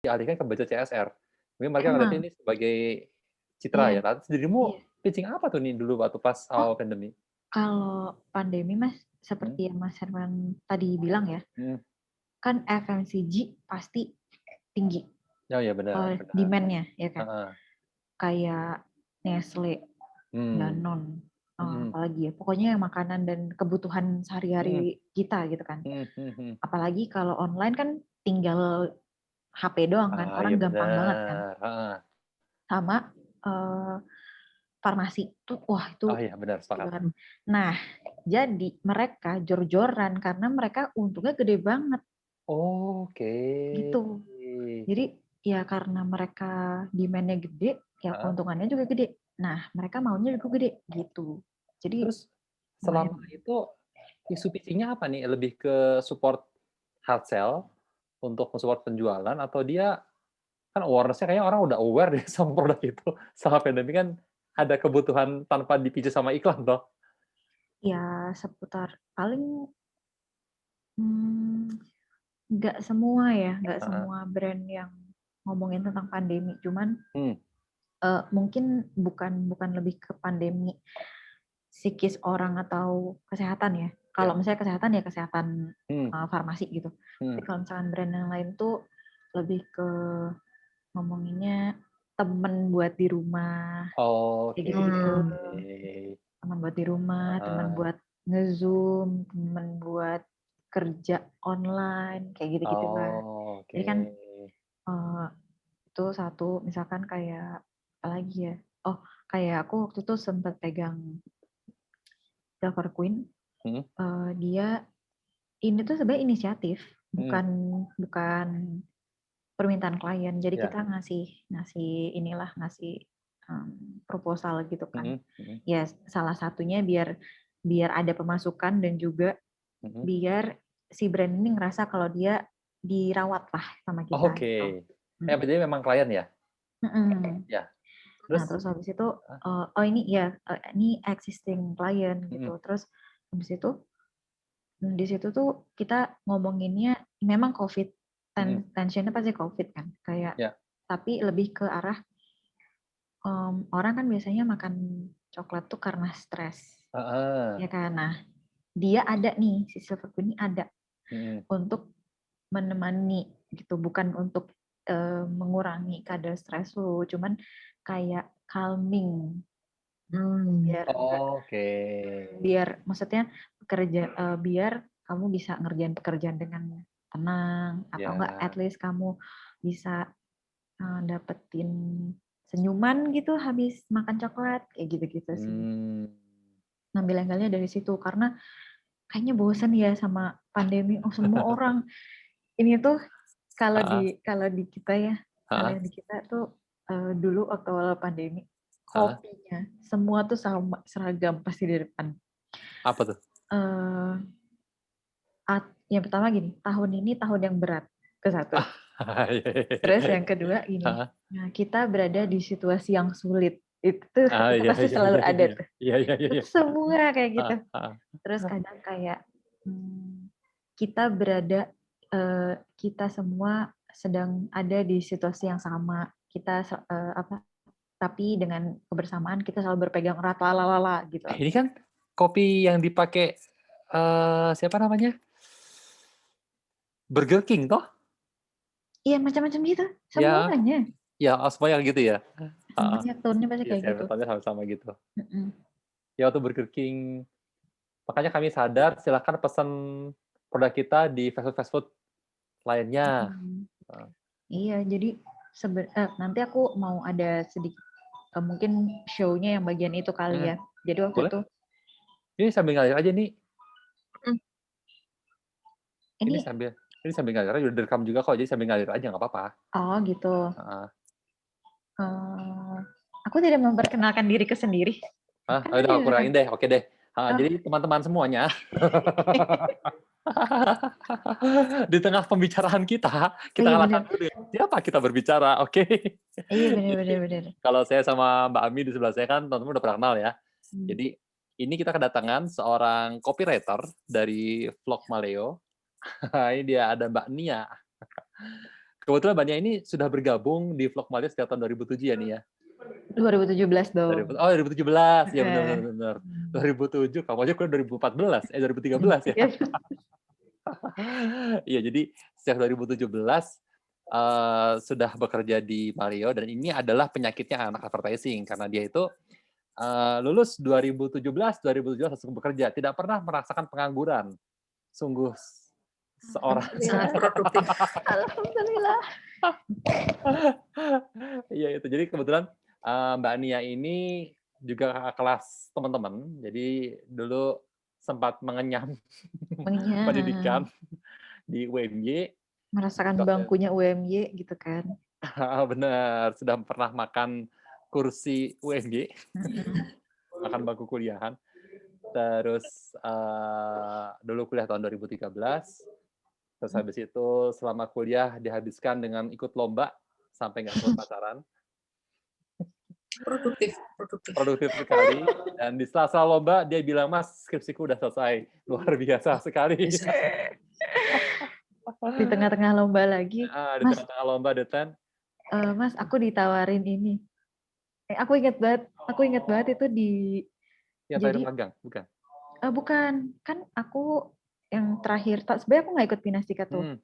dialihkan ke budget CSR. Mungkin mereka ngeliatnya Emang? ini sebagai citra Iya ya. Lalu sendirimu iya. pitching apa tuh nih dulu waktu pas Oh, awal pandemi? kalau pandemi Mas, Hmm, seperti yang Mas Herman tadi bilang ya, hmm. kan FMCG pasti tinggi Oh ya benar, benar. demand-nya ya kan. Heeh. Kayak Nestle, Hmm, Danone, mhm, apalagi ya, pokoknya yang makanan dan kebutuhan mhm, sehari-hari kita gitu kan. mhm, mhm. Apalagi kalau online kan tinggal HP doang kan, Ah, iya orang gampang banget kan. benar, heeh. Sama eh, farmasi tuh, wah itu Oh iya benar, gede sepakat. banget. Nah, jadi mereka jor-joran karena mereka untungnya gede banget Oke. gitu. Jadi ya karena mereka demand-nya gede, ya Heeh. keuntungannya juga gede. Nah, mereka maunya juga gede gitu. Jadi Terus lumayan. selama itu isu pitching-nya apa nih? Lebih ke support hard sell untuk mensupport penjualan atau dia kan awareness-nya kayaknya orang udah aware deh sama produk itu. Sama pandemi kan ada kebutuhan tanpa dipicu sama iklan toh. Ya seputar paling hmm, nggak semua ya, nggak Heeh. semua brand yang ngomongin tentang pandemi. Cuman Hmm, mungkin bukan bukan lebih ke pandemi psikis orang atau kesehatan ya. Kalau ya. misalnya kesehatan ya kesehatan Hmm, farmasi gitu. hmm. Tapi kalau misalkan brand yang lain tuh lebih ke ngomonginnya temen buat di rumah kayak Oke. gitu-gitu. Teman buat di rumah, teman Heeh. buat nge-zoom, teman buat kerja online kayak gitu-gitu lah. Oh, Jadi kan oke. eh, itu satu misalkan kayak apa lagi ya? Oh, kayak aku waktu itu sempat pegang Silver Queen. Mhm, Dia ini tuh sebenarnya inisiatif, mhm, bukan bukan permintaan klien. Jadi ya. kita ngasih ngasih inilah ngasih proposal gitu kan. Mhm, mhm, Ya salah satunya biar biar ada pemasukan dan juga mhm. biar si brand ini ngerasa kalau dia dirawat lah sama kita Oke. gitu. Mm. Berarti memang klien ya? Mm-mm. Ya. Nah Terus terus habis itu heeh, oh ini ya ini existing client mhm, gitu. Terus habis itu di situ tuh kita ngomonginnya memang COVID mhm, tensionnya pasti COVID kan kayak ya. tapi lebih ke arah orang kan biasanya makan coklat tuh karena stres Heeh, ya kan. Nah dia ada nih si Silver Queen ini ada mhm. untuk menemani gitu, bukan untuk mengurangi kadar stres lu, cuman kayak calming biar enggak Oke. biar maksudnya biar kamu bisa ngerjain pekerjaan dengan tenang atau enggak at Ya. least kamu bisa dapetin senyuman gitu habis makan coklat kayak gitu-gitu sih. Mmm, Ngambil angle-nya dari situ karena kayaknya bosen ya sama pandemi. Oh, semua orang ini tuh heeh, kalau di kita ya, kalau heeh, di kita tuh dulu waktu awal pandemi heeh. kopinya semua tuh sama seragam pasti di depan. Apa tuh? Eh, yang pertama gini, tahun ini tahun yang berat ke satu. Iya iya Terus iya. yang kedua gini, Heeh. nah kita berada di situasi yang sulit. Ah, Itu iya pasti iya selalu iya ada iya. tuh. Iya iya iya Itu iya. tuh semua kayak gitu. Heeh heeh. Terus kadang kayak kita berada kita semua sedang ada di situasi yang sama. Kita apa? Tapi dengan kebersamaan kita selalu berpegang erat lalala gitu. Ini kan kopi yang dipakai, siapa namanya? Burger King toh? Iya macam-macam gitu. Ya Semuanya. ya, oh semuanya gitu ya? Heeh. Semuanya tone-nya pasti Iya kayak sih, gitu. Evertonnya sama-sama gitu. Mm-mm. Ya waktu Burger King makanya kami sadar silakan pesan produk kita di fast food lainnya. Mm-mm. Heeh. Iya, jadi nanti aku mau ada sedikit mungkin show-nya yang bagian itu kali Mhm, ya. Jadi waktu boleh. itu Ini sambil ngalir aja nih, mm, ini ini sambil ini sambil ngalir aja, udah direkam juga kok, jadi sambil ngalir aja nggak apa-apa. oh gitu. Heeh. Eh, aku tidak memperkenalkan diriku sendiri. Ah, Kan udah tadi aku direkam. kurangin deh, oke deh. Heeh, Oh. jadi teman-teman semuanya, di tengah pembicaraan kita, Oh kita iya kalahkan benar. dulu dengan siapa kita berbicara, oke? Iya benar Jadi, benar benar. kalau saya sama Mbak Ami di sebelah saya kan teman-teman udah pernah kenal ya. Hmm. Jadi, ini kita kedatangan seorang copywriter dari Vlog Maleo. Ini dia ada Mbak Nia. Kebetulan Mbaknya ini sudah bergabung di Vlog Malia sejak tahun 2007 ya nih ya? 2017 dong. 2017, ya benar benar Heeh. benar. 2007, kamu aja kuliah 2014, 2013 ya? Iya. Iya, jadi sejak 2017 sudah bekerja di Mario dan ini adalah penyakitnya anak advertising karena dia itu lulus 2017 langsung bekerja, tidak pernah merasakan pengangguran. Sungguh seorang Sangat produktif. Alhamdulillah. iya itu. Jadi kebetulan Mbak Nia ini juga kakak kelas teman-teman. Jadi dulu sempat mengenyam pendidikan Mengenyam. di UMY. Merasakan bangkunya UMY gitu kan. Benar, sudah pernah makan kursi UMY, Mm-mm. makan bangku kuliahan. Terus dulu kuliah tahun 2013. Terus habis itu selama kuliah dihabiskan dengan ikut lomba sampai nggak sempat pacaran. Produktif, produktif. Produktif sekali. Dan di sela-sela lomba dia bilang, Mas, skripsiku udah selesai. Luar biasa sekali. Bisa. Di tengah-tengah lomba lagi, Di Mas, tengah-tengah lomba Deten. Mas, aku ditawarin ini. Aku ingat banget itu di Yang terakhir jadi magang, bukan? bukan, kan aku yang terakhir sebenarnya aku nggak ikut Pinastika tuh. Hmm.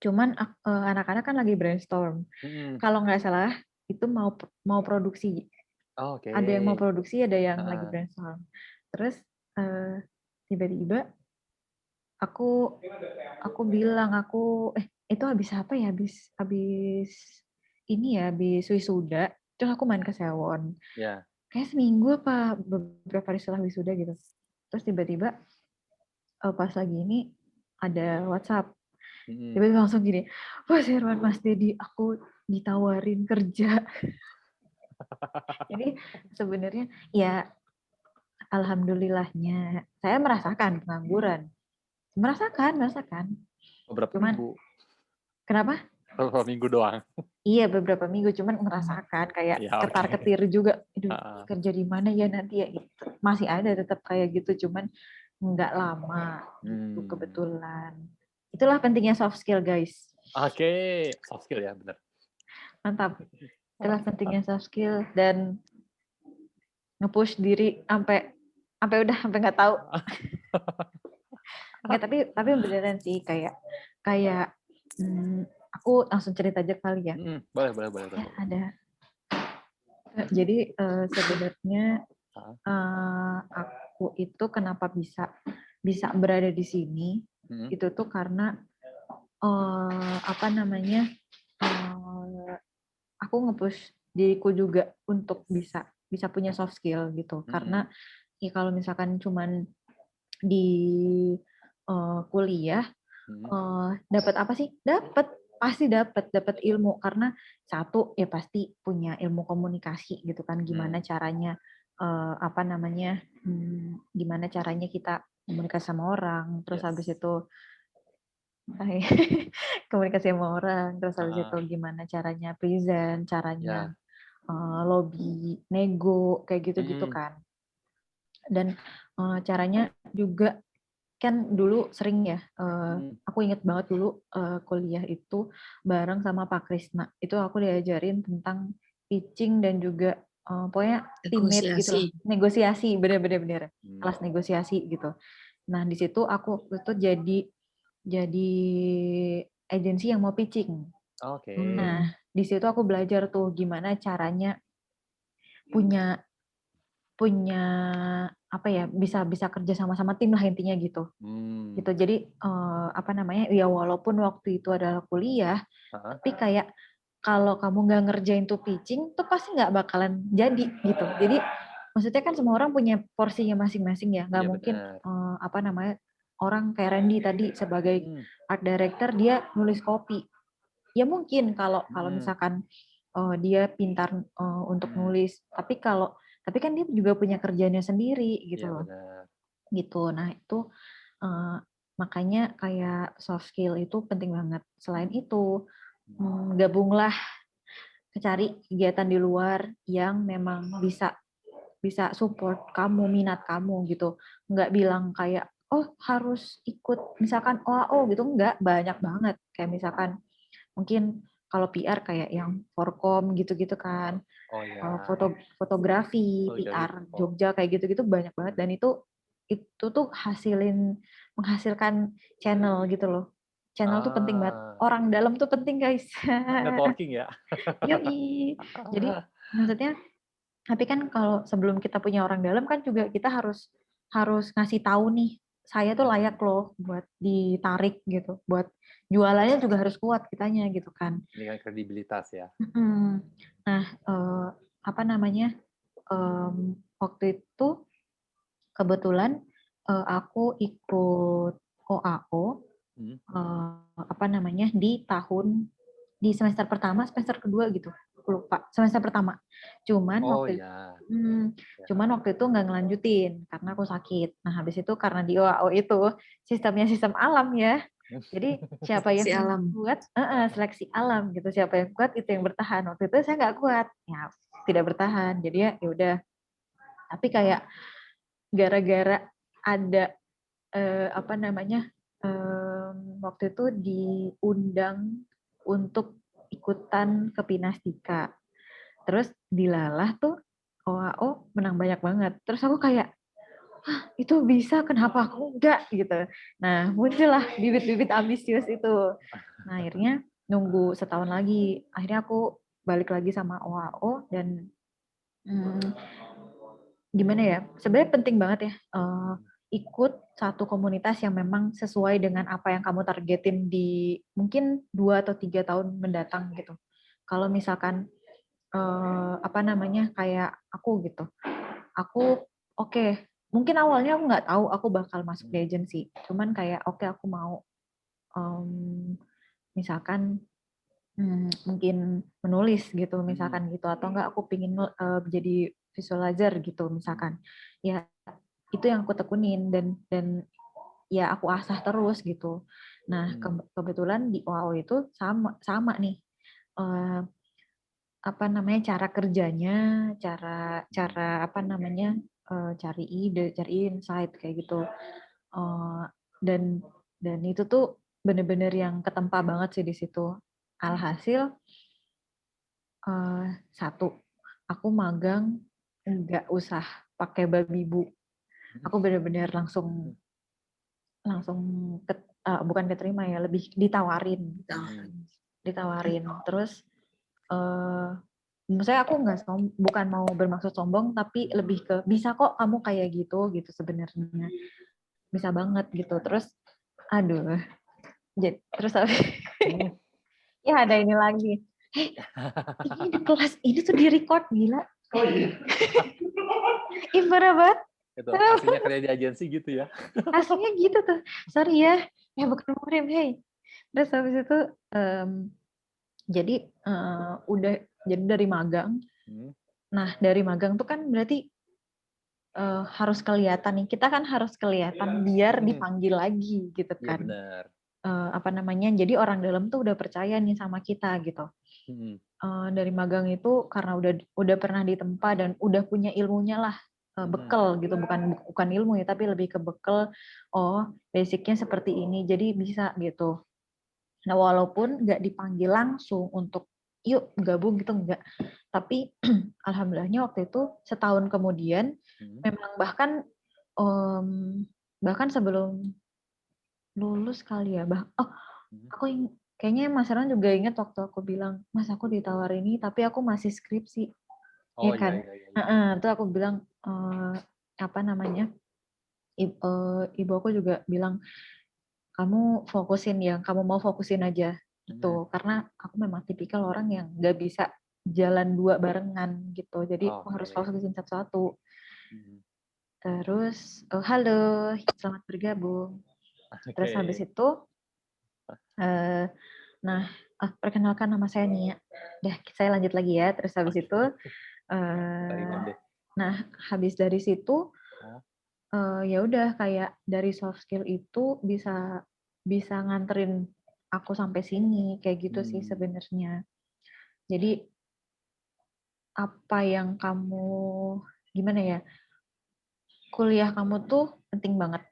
Cuman anak-anak kan lagi brainstorm. Kalau nggak salah itu mau produksi. Oke. Ada yang mau produksi, ada yang lagi brainstorm. Terus tiba-tiba aku bilang itu habis apa ya? Habis ini ya, habis wisuda. Terus aku main ke Sewon. Ya. Kayak seminggu apa beberapa hari setelah wisuda gitu. Terus tiba-tiba pas lagi ini ada WhatsApp. Tiba-tiba langsung gini, Mas Herwan, Mas Dedi, aku ditawarin kerja. Jadi sebenarnya ya alhamdulillahnya saya merasakan pengangguran. Merasakan. Beberapa Cuman, minggu. kenapa? Beberapa minggu doang. Iya, beberapa minggu. Cuman merasakan kayak Ya, ketar-ketir juga. Aduh, kerja di mana ya nanti ya? Gitu. Masih ada tetap kayak gitu, cuman nggak lama. Gitu, kebetulan. Itulah pentingnya soft skill, guys. Oke, soft skill ya, benar. Mantap. Itulah pentingnya soft skill dan nge-push diri sampai nggak tahu. Nggak, tapi beneran sih kayak aku langsung cerita aja kali ya. Boleh. Ya, ada. Jadi sebenarnya aku itu kenapa bisa berada di sini itu tuh karena aku nge-push diriku juga untuk bisa punya soft skill gitu. Karena ya kalau misalkan cuman di kuliah dapat apa sih? Pasti dapat ilmu karena satu ya pasti punya ilmu komunikasi gitu kan, gimana caranya gimana caranya kita komunikasi sama orang, terus habis itu komunikasi sama orang, terus habis itu gimana caranya present, caranya lobby, nego kayak gitu-gitu kan. Dan caranya juga kan dulu sering ya, aku inget banget dulu kuliah itu bareng sama Pak Krisna. Itu aku diajarin tentang pitching dan juga pokoknya teammate gitu lah. Negosiasi, bener-bener. Kelas negosiasi gitu. Nah, di situ aku itu jadi agensi yang mau pitching. Oke. Nah, di situ aku belajar tuh gimana caranya punya apa ya, bisa kerja sama tim lah intinya gitu. Gitu. Jadi ya walaupun waktu itu adalah kuliah, tapi kayak kalau kamu nggak ngerjain tuh pitching tuh pasti nggak bakalan jadi gitu. Jadi maksudnya kan semua orang punya porsinya masing-masing ya, nggak mungkin orang kayak Randy tadi sebagai art director dia nulis kopi. Ya mungkin kalau misalkan dia pintar untuk nulis, tapi kan dia juga punya kerjanya sendiri gitu loh. Gitu. Nah, itu makanya kayak soft skill itu penting banget. Selain itu, gabunglah, cari kegiatan di luar yang memang bisa support kamu, minat kamu gitu. Nggak bilang kayak, oh harus ikut misalkan OAO gitu, nggak, banyak banget. Kayak misalkan mungkin kalau PR kayak yang Forkom gitu-gitu kan, Oh ya, fotografi, fotografi PR Forkom. Jogja kayak gitu-gitu banyak banget, dan itu tuh menghasilkan channel gitu loh. Channel tuh penting banget. Ah, Orang dalam tuh penting, guys. networking ya? Yoi. Jadi maksudnya, tapi kan kalau sebelum kita punya orang dalam kan juga kita harus harus ngasih tahu nih, saya tuh layak loh buat ditarik gitu. Buat jualannya juga harus kuat kitanya gitu kan. Ini kan kredibilitas ya. Mm. Nah, apa namanya? Waktu itu kebetulan aku ikut OAO, Hmm. apa namanya, di semester pertama, semester kedua gitu, aku lupa. Semester pertama. Cuman Oh waktu ya. Ya. cuman waktu itu nggak ngelanjutin karena aku sakit. Nah habis itu karena di OAO itu sistemnya sistem alam ya. Jadi siapa yang Si alam. kuat, seleksi alam gitu. Siapa yang kuat itu yang bertahan. Waktu itu saya nggak kuat, ya tidak bertahan. Jadi ya udah. Tapi kayak gara-gara ada apa namanya, waktu itu diundang untuk ikutan ke Pinastika. Terus dilalah tuh OAO menang banyak banget. Terus aku kayak, itu bisa, kenapa aku enggak gitu. Nah muncullah bibit-bibit ambisius itu. Nah akhirnya nunggu setahun lagi. Akhirnya aku balik lagi sama OAO dan hmm, gimana ya, sebenarnya penting banget ya ikut satu komunitas yang memang sesuai dengan apa yang kamu targetin di mungkin 2 atau 3 tahun mendatang gitu. Kalau misalkan apa namanya, kayak aku gitu, aku oke, mungkin awalnya aku nggak tahu aku bakal masuk di agency, cuman kayak oke, aku mau misalkan mungkin menulis gitu misalkan gitu, atau enggak aku pingin jadi visualizer gitu misalkan, ya itu yang aku tekunin dan ya aku asah terus gitu. Nah kebetulan di OAO itu sama sama nih eh, apa namanya, cara kerjanya, cara cara apa namanya, cari ide, cari insight kayak gitu. Eh, dan dan itu tuh bener-bener yang ketempa banget sih di situ. Alhasil satu, aku magang nggak usah pakai babi bu. Aku bener-bener langsung langsung bukan keterima ya, lebih ditawarin. Ditawarin. Terus saya aku nggak bukan mau bermaksud sombong, tapi lebih ke bisa kok kamu kayak gitu gitu sebenarnya, bisa banget gitu. Terus aduh, terus ya ada ini lagi, ini di kelas ini tuh di record, gila. Oh iya. Ih parah banget. Itu aslinya kerja di agensi gitu ya. Aslinya gitu tuh, sorry ya, bukan murim, hey. Terus habis itu jadi udah jadi dari magang. Nah dari magang tuh kan berarti harus kelihatan nih, kita kan harus kelihatan biar dipanggil lagi gitu Iya kan. benar. Apa namanya, jadi orang dalam tuh udah percaya nih sama kita gitu. Dari magang itu karena udah pernah ditempa dan udah punya ilmunya lah, bekal gitu, bukan ilmu ya, tapi lebih ke bekal. Oh basicnya seperti ini, jadi bisa gitu. Nah walaupun nggak dipanggil langsung untuk yuk gabung gitu, enggak, tapi alhamdulillahnya waktu itu setahun kemudian memang bahkan sebelum lulus kali ya, aku kayaknya Mas Ron juga ingat waktu aku bilang, Mas aku ditawar ini tapi aku masih skripsi, ya Oh iya kan. iya iya. Itu aku bilang apa namanya, ibu aku juga bilang, kamu fokusin yang kamu mau fokusin aja gitu, karena aku memang tipikal orang yang nggak bisa jalan dua barengan gitu, jadi aku harus fokusin satu-satu. Terus halo, selamat bergabung. Terus habis itu nah perkenalkan nama saya Nia. Dah saya lanjut lagi ya. Terus habis itu nah habis dari situ ya udah, kayak dari soft skill itu bisa nganterin aku sampai sini kayak gitu sih sebenarnya. Jadi apa yang kamu, gimana ya, kuliah kamu tuh penting banget.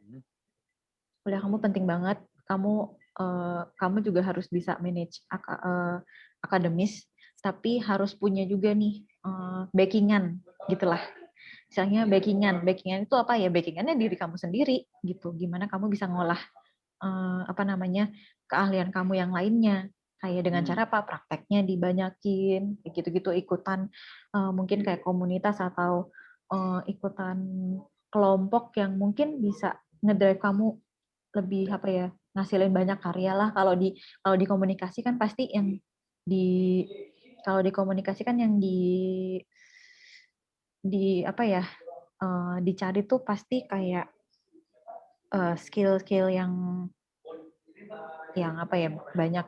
Kuliah kamu penting banget. Kamu juga harus bisa manage akademis, tapi harus punya juga nih backingan gitulah. Misalnya backingan itu apa ya? Backingannya diri kamu sendiri gitu. Gimana kamu bisa ngolah apa namanya keahlian kamu yang lainnya, kayak dengan cara apa? Prakteknya dibanyakin, kayak gitu-gitu, ikutan mungkin kayak komunitas atau ikutan kelompok yang mungkin bisa ngedrive kamu lebih apa ya, ngasilin banyak karya lah. Kalau di komunikasi kan pasti yang di kalau di komunikasi kan yang di apa ya, dicari tuh pasti kayak skill-skill yang apa ya, banyak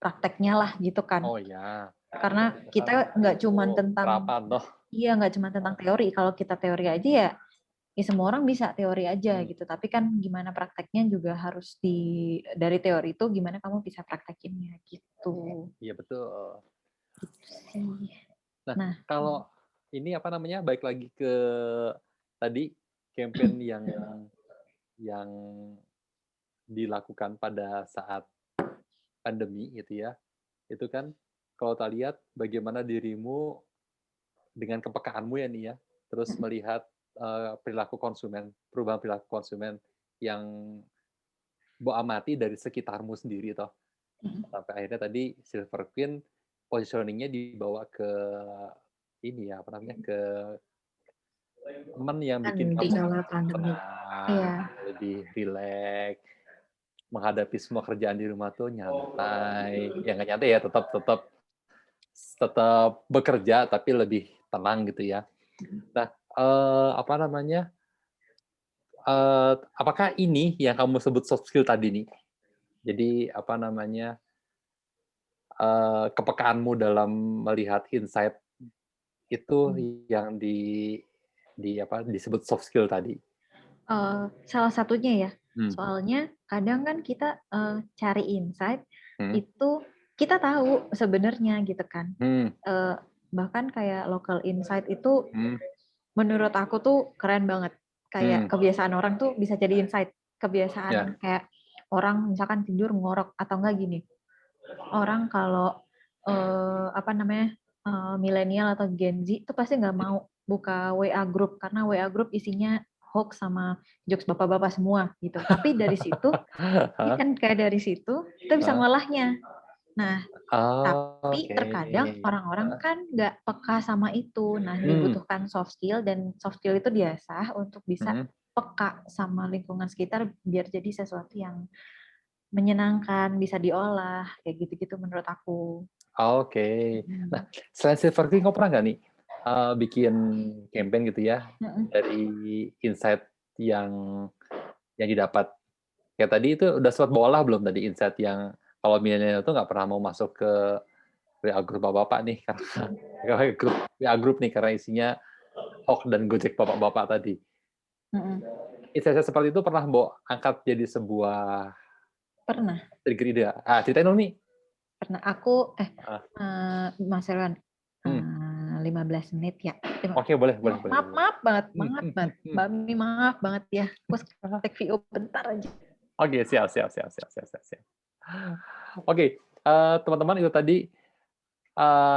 prakteknya lah gitu kan. Oh ya, Karena kita nggak cuma tentang berapa toh? iya, nggak cuma tentang teori. Kalau kita teori aja ya semua orang bisa teori aja gitu. Tapi kan gimana prakteknya juga harus dari teori itu gimana kamu bisa praktekinnya gitu. Iya betul. Gitu sih. Nah, Nah, kalau ini apa namanya, balik lagi ke tadi campaign yang dilakukan pada saat pandemi gitu ya, itu kan kalau kita lihat bagaimana dirimu dengan kepekaanmu ya nih ya, terus melihat perilaku konsumen, perubahan perilaku konsumen yang mbok amati dari sekitarmu sendiri toh. Sampai akhirnya tadi Silver Queen positioning-nya dibawa ke ini ya, apa namanya, ke teman yang bikin kamu di kala pandemi. Iya. tenang, lebih rileks, menghadapi semua kerjaan di rumah tuh nyantai. Ya nggak nyantai ya, tetap tetap tetap bekerja tapi lebih tenang gitu ya. Nah, apa namanya, apakah ini yang kamu sebut soft skill tadi nih? Jadi apa namanya, kepekaanmu dalam melihat insight itu yang apa, disebut soft skill tadi? Salah satunya ya, Hmm. soalnya kadang kan kita cari insight Hmm. itu kita tahu sebenarnya gitu kan. Hmm. Bahkan kayak local insight itu Hmm. menurut aku tuh keren banget. Kayak kebiasaan orang tuh bisa jadi insight. Ya. Kebiasaan kayak orang misalkan tidur ngorok atau enggak gini. Orang kalau apa namanya milenial atau Gen Z itu pasti nggak mau buka WA group karena WA group isinya hoax sama jokes bapak-bapak semua gitu. Tapi dari situ, ini kan kayak dari situ kita bisa ngolahnya. Nah, Oh, tapi oke. terkadang orang-orang kan nggak peka sama itu. Nah, dibutuhkan soft skill dan soft skill itu biasa untuk bisa peka sama lingkungan sekitar biar jadi sesuatu yang menyenangkan, bisa diolah, kayak gitu-gitu menurut aku. Oke. Nah, selain Silver King, kau pernah nggak nih bikin campaign gitu ya dari insight yang didapat? Kayak tadi itu udah sempat bawalah belum tadi insight yang kalau milenial itu nggak pernah mau masuk ke WA grup bapak-bapak nih karena grup WA grup nih karena isinya hoax dan gojek bapak-bapak tadi. Insight seperti itu pernah Mbok angkat jadi sebuah Pernah. trigger ide? Ceritain dong nih. Pernah aku Mas Erwan 15 menit ya. Oke, boleh. Maaf banget. Mbak Mi, maaf banget ya. Aku take VO bentar aja. Oke, siap. Oke, teman-teman itu tadi